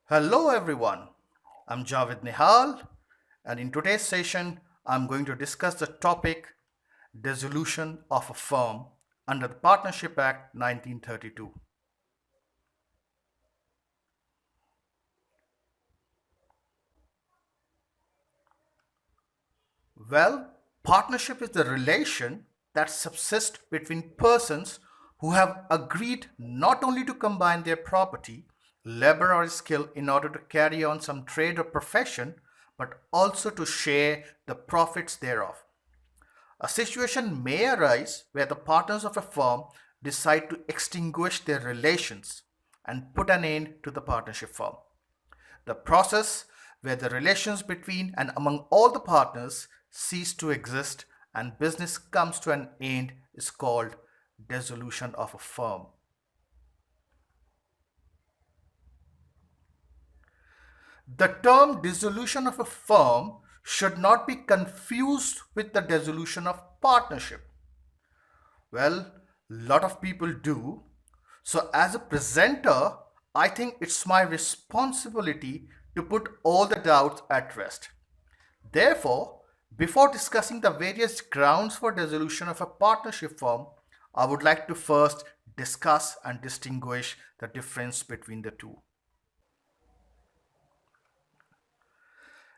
Hello everyone, I'm Javed Nihal, and in today's session, I'm going to discuss the topic dissolution of a firm under the Partnership Act 1932. Well, partnership is the relation that subsists between persons who have agreed not only to combine their property, labor, or skill in order to carry on some trade or profession, but also to share the profits thereof. A situation may arise where the partners of a firm decide to extinguish their relations and put an end to the partnership firm. The process where the relations between and among all the partners cease to exist and business comes to an end is called dissolution of a firm. The term dissolution of a firm should not be confused with the dissolution of partnership. Well, a lot of people do. So, as a presenter, I think it's my responsibility to put all the doubts at rest. Therefore, before discussing the various grounds for dissolution of a partnership firm, I would like to first discuss and distinguish the difference between the two.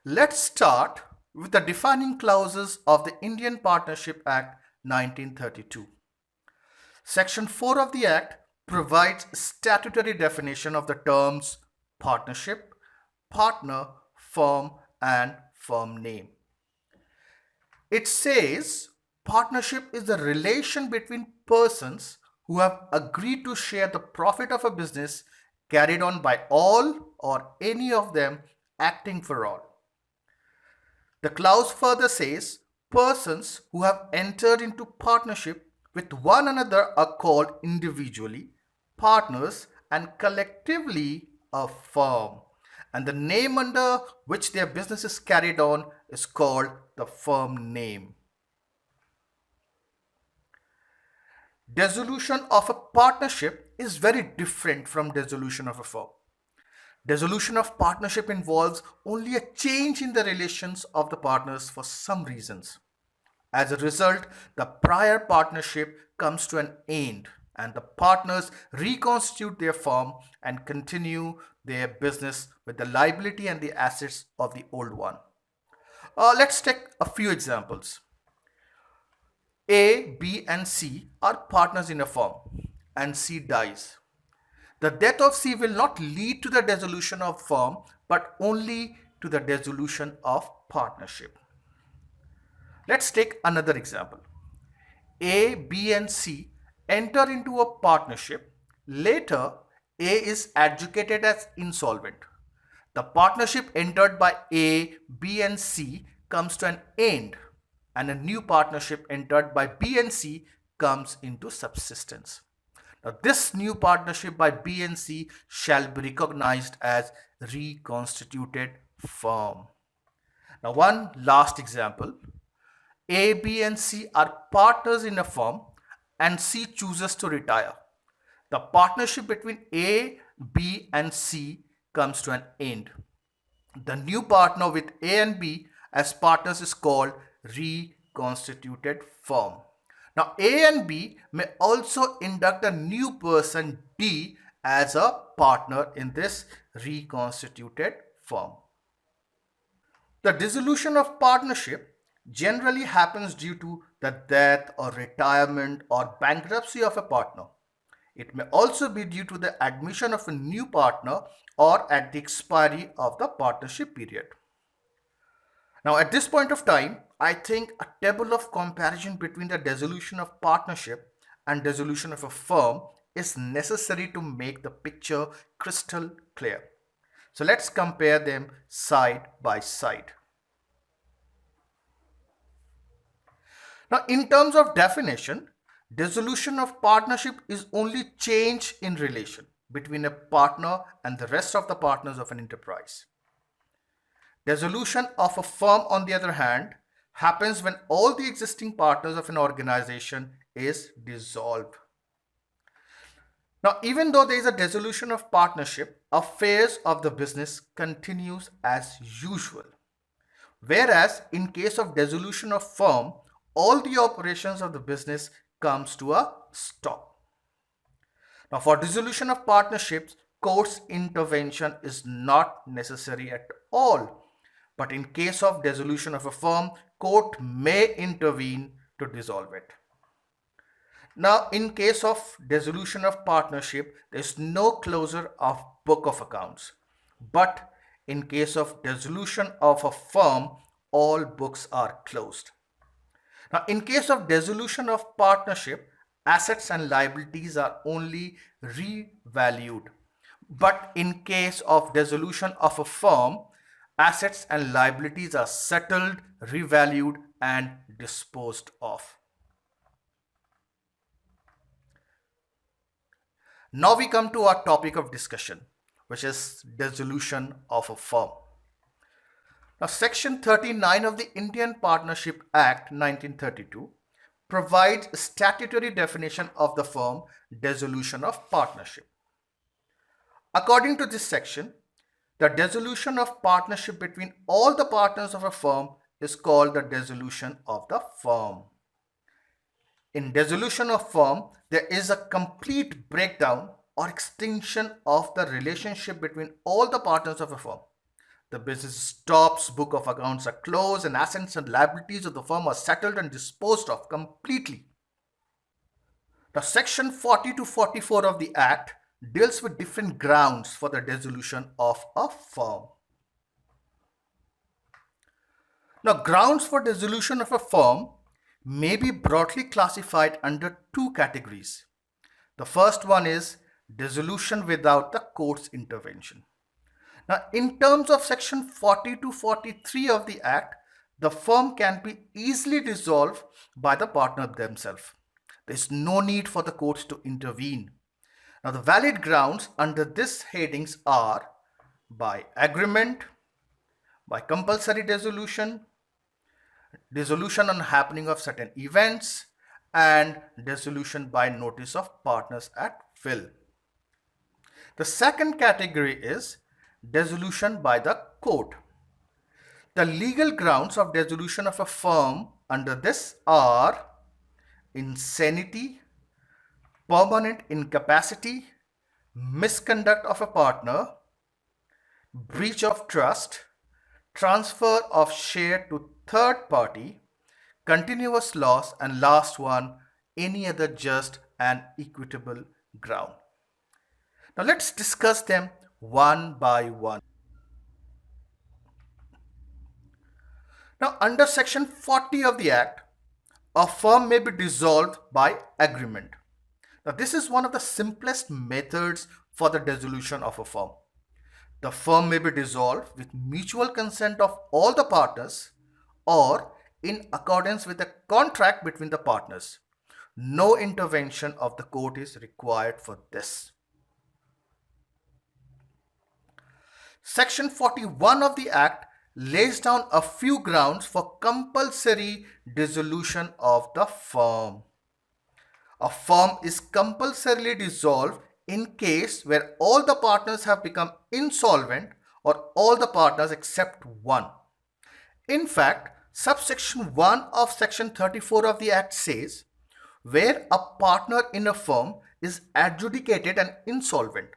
Let's start with the defining clauses of the Indian Partnership Act 1932. Section 4 of the Act provides statutory definition of the terms partnership, partner, firm, and firm name. It says partnership is the relation between persons who have agreed to share the profit of a business carried on by all or any of them acting for all. The clause further says persons who have entered into partnership with one another are called individually partners and collectively a firm, and the name under which their business is carried on is called the firm name. Dissolution of a partnership is very different from dissolution of a firm. Dissolution of partnership involves only a change in the relations of the partners for some reasons. As a result, the prior partnership comes to an end and the partners reconstitute their firm and continue their business with the liability and the assets of the old one. Let's take a few examples. A, B, and C are partners in a firm and C dies. The death of C will not lead to the dissolution of firm but only to the dissolution of partnership. Let's take another example. A, B, and C enter into a partnership. Later, A is adjudicated as insolvent. The partnership entered by A, B, and C comes to an end, and a new partnership entered by B and C comes into subsistence. Now, this new partnership by B and C shall be recognized as reconstituted firm. Now, one last example. A, B, and C are partners in a firm and C chooses to retire. The partnership between A, B, and C comes to an end. The new partner with A and B as partners is called reconstituted firm. Now, A and B may also induct a new person D as a partner in this reconstituted firm. The dissolution of partnership generally happens due to the death or retirement or bankruptcy of a partner. It may also be due to the admission of a new partner or at the expiry of the partnership period. Now, at this point of time, I think a table of comparison between the dissolution of partnership and dissolution of a firm is necessary to make the picture crystal clear. So let's compare them side by side. Now, in terms of definition, dissolution of partnership is only change in relation between a partner and the rest of the partners of an enterprise. Dissolution of a firm, on the other hand, happens when all the existing partners of an organization is dissolved. Now, even though there is a dissolution of partnership, affairs of the business continues as usual. Whereas in case of dissolution of firm, all the operations of the business comes to a stop. Now, for dissolution of partnerships, court's intervention is not necessary at all. But in case of dissolution of a firm, court may intervene to dissolve it. Now, in case of dissolution of partnership, there is no closure of book of accounts. But in case of dissolution of a firm, all books are closed. Now, in case of dissolution of partnership, assets and liabilities are only revalued. But in case of dissolution of a firm, assets and liabilities are settled, revalued, and disposed of. Now we come to our topic of discussion, which is dissolution of a firm. Now, Section 39 of the Indian Partnership Act 1932 provides a statutory definition of the firm dissolution of partnership. According to this section, the dissolution of partnership between all the partners of a firm is called the dissolution of the firm. In dissolution of firm, there is a complete breakdown or extinction of the relationship between all the partners of a firm. The business stops, book of accounts are closed, and assets and liabilities of the firm are settled and disposed of completely. Now, Section 40 to 44 of the Act deals with different grounds for the dissolution of a firm. Now, grounds for dissolution of a firm may be broadly classified under two categories. The first one is dissolution without the court's intervention. Now, in terms of Section 40 to 43 of the Act, the firm can be easily dissolved by the partner themselves. There is no need for the courts to intervene. Now, the valid grounds under this headings are by agreement, by compulsory dissolution, dissolution on happening of certain events, and dissolution by notice of partners at will. The second category is dissolution by the court. The legal grounds of dissolution of a firm under this are insanity, permanent incapacity, misconduct of a partner, breach of trust, transfer of share to third party, continuous loss, and last one, any other just and equitable ground. Now let's discuss them one by one. Now, under Section 40 of the Act, a firm may be dissolved by agreement. Now, this is one of the simplest methods for the dissolution of a firm. The firm may be dissolved with mutual consent of all the partners or in accordance with a contract between the partners. No intervention of the court is required for this. Section 41 of the Act lays down a few grounds for compulsory dissolution of the firm. A firm is compulsorily dissolved in case where all the partners have become insolvent or all the partners except one. In fact, subsection 1 of section 34 of the Act says, where a partner in a firm is adjudicated and insolvent,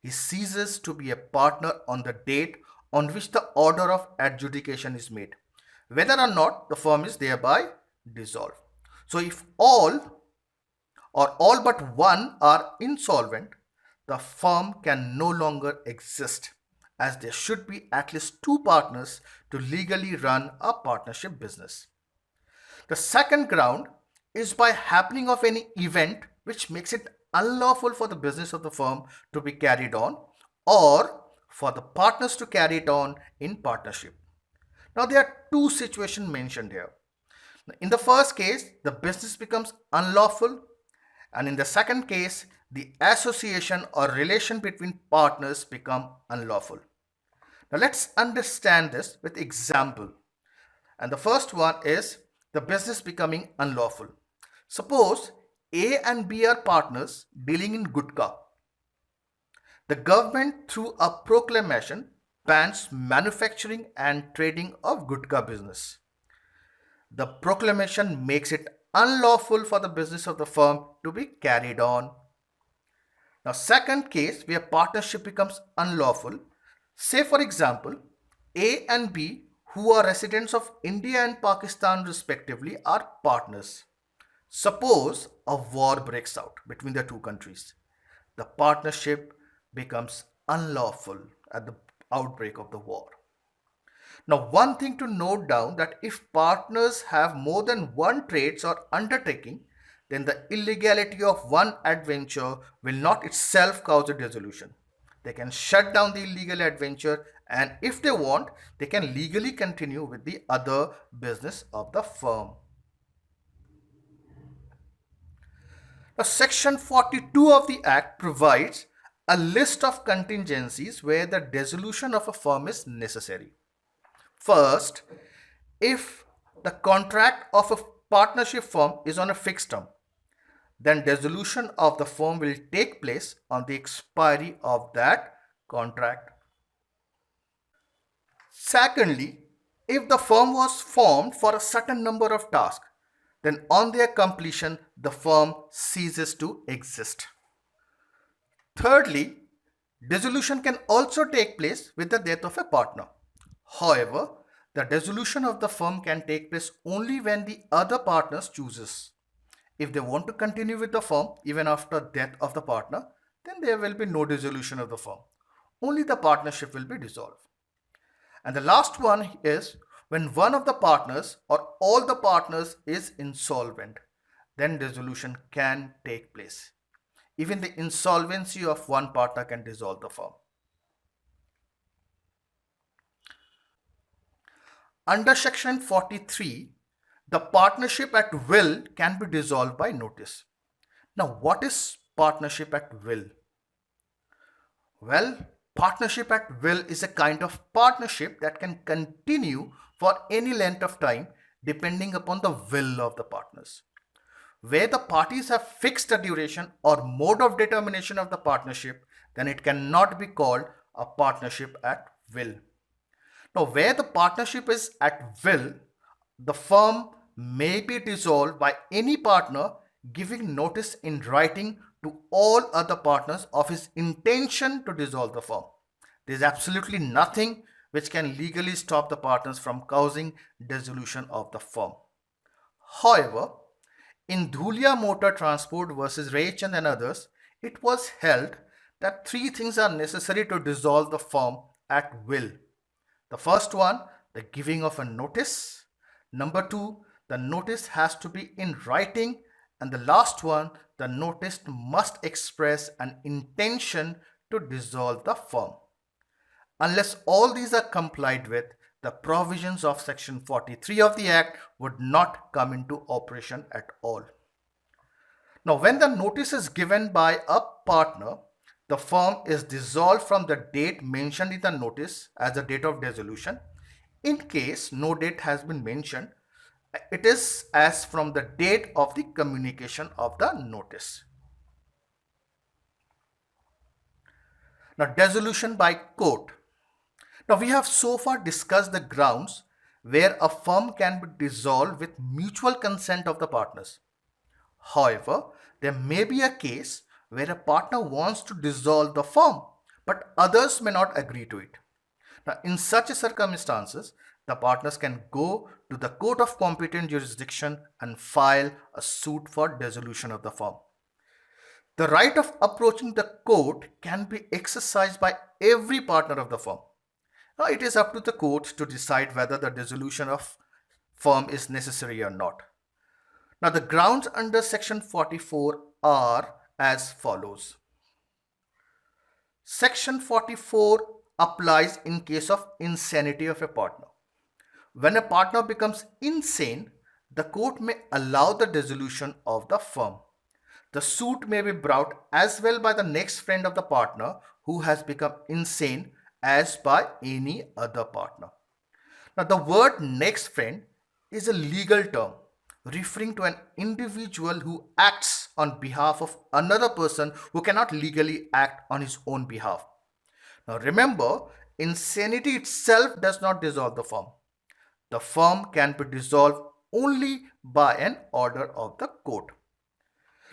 he ceases to be a partner on the date on which the order of adjudication is made, whether or not the firm is thereby dissolved. So if all or all but one are insolvent, the firm can no longer exist, as there should be at least two partners to legally run a partnership business. The second ground is by happening of any event which makes it unlawful for the business of the firm to be carried on or for the partners to carry it on in partnership. Now, there are two situations mentioned here. In the first case, the business becomes unlawful, and in the second case, the association or relation between partners become unlawful. Now, let's understand this with example. And the first one is the business becoming unlawful. Suppose A and B are partners dealing in gutka. The government, through a proclamation, bans manufacturing and trading of gutka business. The proclamation makes it unlawful for the business of the firm to be carried on. Now, second case where partnership becomes unlawful, say for example, A and B, who are residents of India and Pakistan respectively, are partners. Suppose a war breaks out between the two countries. The partnership becomes unlawful at the outbreak of the war. Now, one thing to note down that if partners have more than one trades or undertaking, then the illegality of one adventure will not itself cause a dissolution. They can shut down the illegal adventure, and if they want, they can legally continue with the other business of the firm. Now, Section 42 of the Act provides a list of contingencies where the dissolution of a firm is necessary. First, if the contract of a partnership firm is on a fixed term, then dissolution of the firm will take place on the expiry of that contract. Secondly, if the firm was formed for a certain number of tasks, then on their completion, the firm ceases to exist. Thirdly, dissolution can also take place with the death of a partner. However, the dissolution of the firm can take place only when the other partners chooses. If they want to continue with the firm even after death of the partner, then there will be no dissolution of the firm. Only the partnership will be dissolved. And the last one is when one of the partners or all the partners is insolvent, then dissolution can take place. Even the insolvency of one partner can dissolve the firm. Under Section 43, the partnership at will can be dissolved by notice. Now, what is partnership at will? Well, partnership at will is a kind of partnership that can continue for any length of time depending upon the will of the partners. Where the parties have fixed the duration or mode of determination of the partnership, then it cannot be called a partnership at will. Now, where the partnership is at will, the firm may be dissolved by any partner giving notice in writing to all other partners of his intention to dissolve the firm. There is absolutely nothing which can legally stop the partners from causing dissolution of the firm. However, in Dhulia Motor Transport versus Raychand and others, it was held that three things are necessary to dissolve the firm at will. The first one, the giving of a notice. Number two, the notice has to be in writing. And the last one, the notice must express an intention to dissolve the firm. Unless all these are complied with, the provisions of Section 43 of the Act would not come into operation at all. Now, when the notice is given by a partner, the firm is dissolved from the date mentioned in the notice as the date of dissolution. In case no date has been mentioned, it is as from the date of the communication of the notice. Now, dissolution by court. Now, we have so far discussed the grounds where a firm can be dissolved with mutual consent of the partners. However, there may be a case where a partner wants to dissolve the firm, but others may not agree to it. Now, in such circumstances, the partners can go to the court of competent jurisdiction and file a suit for dissolution of the firm. The right of approaching the court can be exercised by every partner of the firm. Now, it is up to the court to decide whether the dissolution of firm is necessary or not. Now, the grounds under Section 44 are as follows. Section 44 applies in case of insanity of a partner. When a partner becomes insane, the court may allow the dissolution of the firm. The suit may be brought as well by the next friend of the partner who has become insane as by any other partner. Now, the word next friend is a legal term referring to an individual who acts on behalf of another person who cannot legally act on his own behalf. Now remember, insanity itself does not dissolve the firm. The firm can be dissolved only by an order of the court.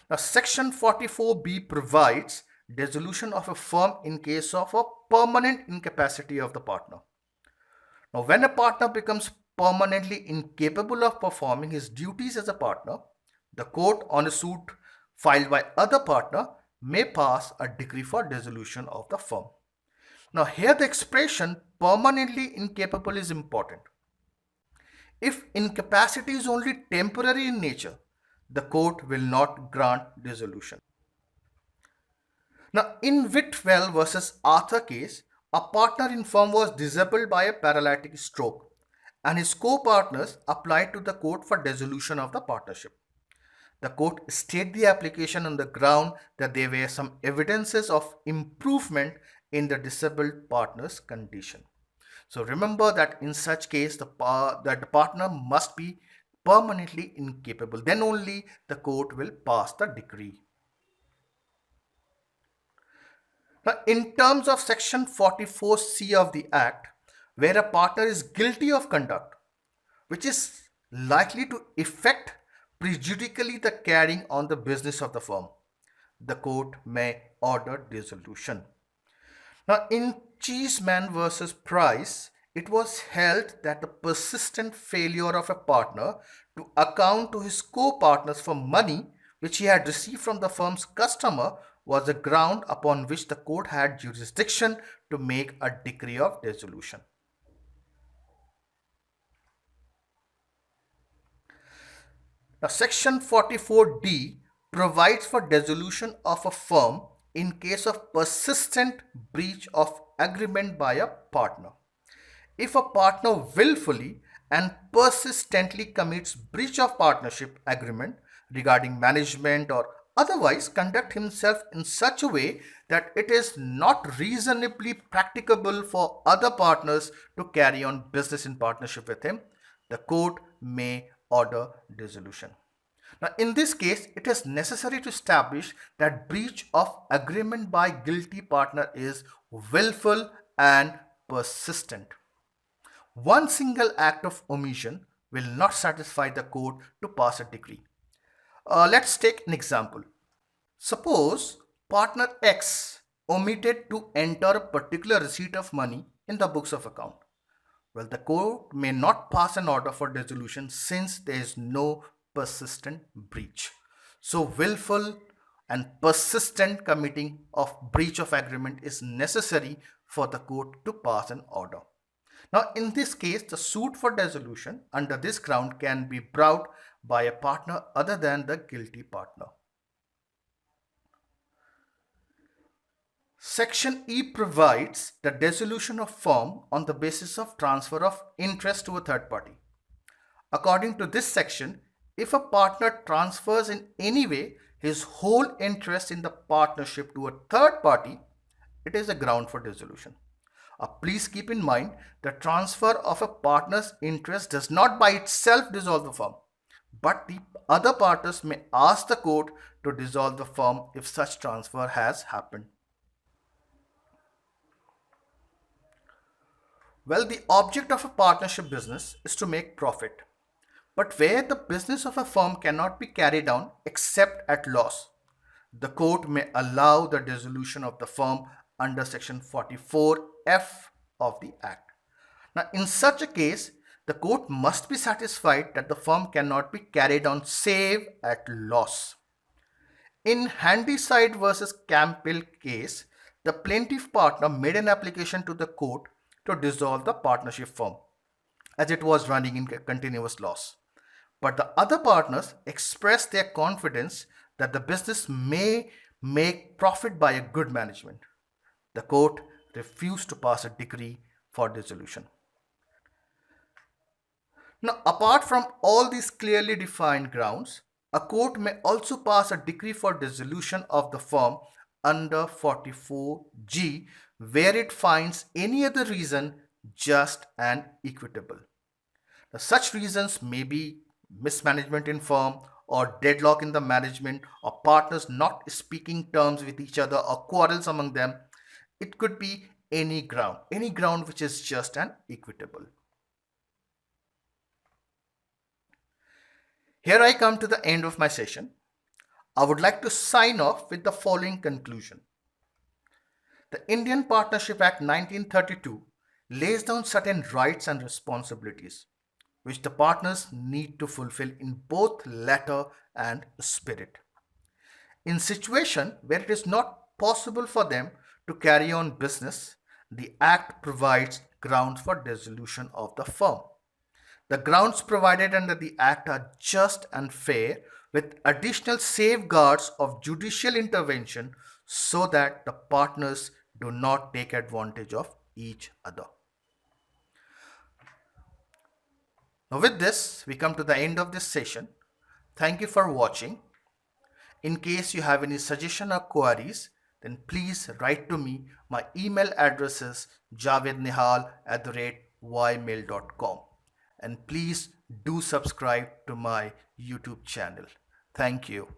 Now, Section 44B provides dissolution of a firm in case of a permanent incapacity of the partner. Now, when a partner becomes permanently incapable of performing his duties as a partner, the court on a suit filed by other partner may pass a decree for dissolution of the firm. Now, here the expression permanently incapable is important. If incapacity is only temporary in nature, the court will not grant dissolution. Now, in Whitwell versus Arthur case, a partner in firm was disabled by a paralytic stroke, and his co-partners applied to the court for dissolution of the partnership. The court stayed the application on the ground that there were some evidences of improvement in the disabled partner's condition. So remember that in such case, the partner must be permanently incapable. Then only the court will pass the decree. Now, in terms of Section 44C of the Act, where a partner is guilty of conduct which is likely to affect prejudicially the carrying on the business of the firm, the court may order dissolution. Now, in Cheeseman versus Price, it was held that the persistent failure of a partner to account to his co-partners for money which he had received from the firm's customer was the ground upon which the court had jurisdiction to make a decree of dissolution. Now, Section 44D provides for dissolution of a firm in case of persistent breach of agreement by a partner. If a partner willfully and persistently commits breach of partnership agreement regarding management or otherwise conduct himself in such a way that it is not reasonably practicable for other partners to carry on business in partnership with him, the court may order dissolution. Now, in this case, it is necessary to establish that breach of agreement by guilty partner is willful and persistent. One single act of omission will not satisfy the court to pass a decree. Let's take an example. Suppose partner X omitted to enter a particular receipt of money in the books of account. Well, the court may not pass an order for dissolution since there is no persistent breach. So, willful and persistent committing of breach of agreement is necessary for the court to pass an order. Now, in this case, the suit for dissolution under this ground can be brought by a partner other than the guilty partner. Section E provides the dissolution of firm on the basis of transfer of interest to a third party. According to this section, if a partner transfers in any way his whole interest in the partnership to a third party, it is a ground for dissolution. Please keep in mind the transfer of a partner's interest does not by itself dissolve the firm, but the other partners may ask the court to dissolve the firm if such transfer has happened. Well, the object of a partnership business is to make profit. But where the business of a firm cannot be carried on except at loss, the court may allow the dissolution of the firm under Section 44F of the Act. Now, in such a case, the court must be satisfied that the firm cannot be carried on save at loss. In Handyside versus Campbell case, the plaintiff partner made an application to the court to dissolve the partnership firm as it was running in continuous loss. But the other partners expressed their confidence that the business may make profit by a good management. The court refused to pass a decree for dissolution. Now, apart from all these clearly defined grounds, a court may also pass a decree for dissolution of the firm under 44G where it finds any other reason just and equitable. Now, such reasons may be mismanagement in firm, or deadlock in the management, or partners not speaking terms with each other, or quarrels among them. It could be any ground which is just and equitable. Here I come to the end of my session. I would like to sign off with the following conclusion. The Indian Partnership Act 1932 lays down certain rights and responsibilities which the partners need to fulfill in both letter and spirit. In situation where it is not possible for them to carry on business, the Act provides grounds for dissolution of the firm. The grounds provided under the Act are just and fair, with additional safeguards of judicial intervention so that the partners do not take advantage of each other. Now, with this, we come to the end of this session. Thank you for watching. In case you have any suggestion or queries, then please write to me. My email address is javednihal@ymail.com. And please do subscribe to my YouTube channel. Thank you.